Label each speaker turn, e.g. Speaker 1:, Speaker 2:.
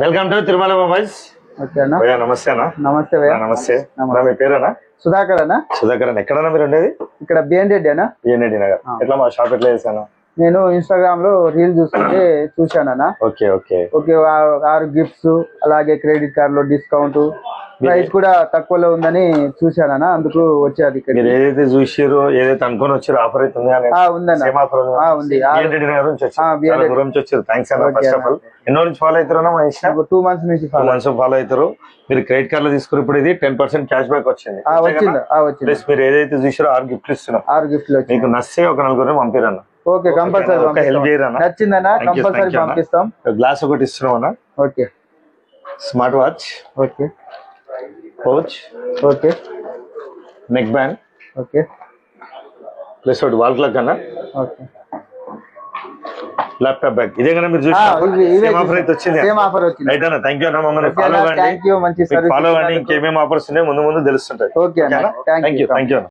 Speaker 1: Welcome to Tirumala mobiles.
Speaker 2: Okay అన్న.
Speaker 1: భయ్యా నమస్తే అన్న.
Speaker 2: నమస్తే భయ్యా.
Speaker 1: నమస్తే అన్న. మీ పేరేనా?
Speaker 2: సుధాకర్ అన్న.
Speaker 1: సుధాకర్ అన్న. ఎక్కడన్నా మీరు ఉండేది?
Speaker 2: ఇక్కడ బిఎన్ రెడ్డి అన్న.
Speaker 1: బిఎన్ రెడ్డి నగర్. ఎట్లా మా షాప్ ఎట్లా చేశాను?
Speaker 2: నేను ఇన్స్టాగ్రామ్ లో రీల్ చూస్తుంటే చూశానన్న.
Speaker 1: ఓకే ఓకే
Speaker 2: ఓకే 6 గిఫ్ట్స్ అలాగే క్రెడిట్ కార్డ్ లో డిస్కౌంట్ ప్రైస్ కూడా తక్కువలో ఉందని చూశానన్న, అందుకు వచ్చేది.
Speaker 1: మీరు ఏదైతే చూసారో ఏదైతే అనుకుని వచ్చారో ఆఫర్ అయితే
Speaker 2: ఉందన్న. ఉంది.
Speaker 1: బిఎన్ రెడ్డి నగర్ నుంచి వచ్చారు, దూరం నుంచి వచ్చారు. థ్యాంక్స్ అన్న. ఫస్ట్ ఆఫ్ ఆల్ ఎన్నో నుంచి ఫాలో అవుతారన్నా మా ఇష్టం?
Speaker 2: 2 months నుంచి
Speaker 1: 2 months ఫాలో అవుతారు. మీరు క్రెడిట్ కార్డ్ లో తీసుకుని ఇప్పుడు ఇది 10% క్యాష్ బ్యాక్ వచ్చింది. ప్లస్ మీరు ఏదైతే చూసారో 6 గిఫ్ట్లు ఇస్తున్నాం. 6 గిఫ్ట్లు మీకు నచ్చే ఒక 4 పంపిరన్న.
Speaker 2: ఓకే కంపల్సరీ
Speaker 1: హెల్ప్ చేయరన్న.
Speaker 2: నచ్చిందన్నా కంపల్సరీ పంపిస్తాం.
Speaker 1: గ్లాస్ ఒకటి ఇస్తున్నాం అన్న.
Speaker 2: Okay.
Speaker 1: Smart watch.
Speaker 2: Okay.
Speaker 1: Pouch.
Speaker 2: Okay.
Speaker 1: Neck band.
Speaker 2: Okay.
Speaker 1: Plus ఒకటి వాల్ క్లాక్ అన్న.
Speaker 2: ఓకే.
Speaker 1: Laptop bag. ఇదే కదా మీరు చూసిన ఆఫర్ అయితే వచ్చింది. రైట్ అన్న. థ్యాంక్ యూ అన్న. మమ్మల్ని ఫాలో అవ్వండి. ఇంకేమేమి ఆఫర్స్ ఉన్నాయి ముందు ముందు తెలుస్తుంటాయి.
Speaker 2: ఓకే అన్న.
Speaker 1: థ్యాంక్ యూ అన్న.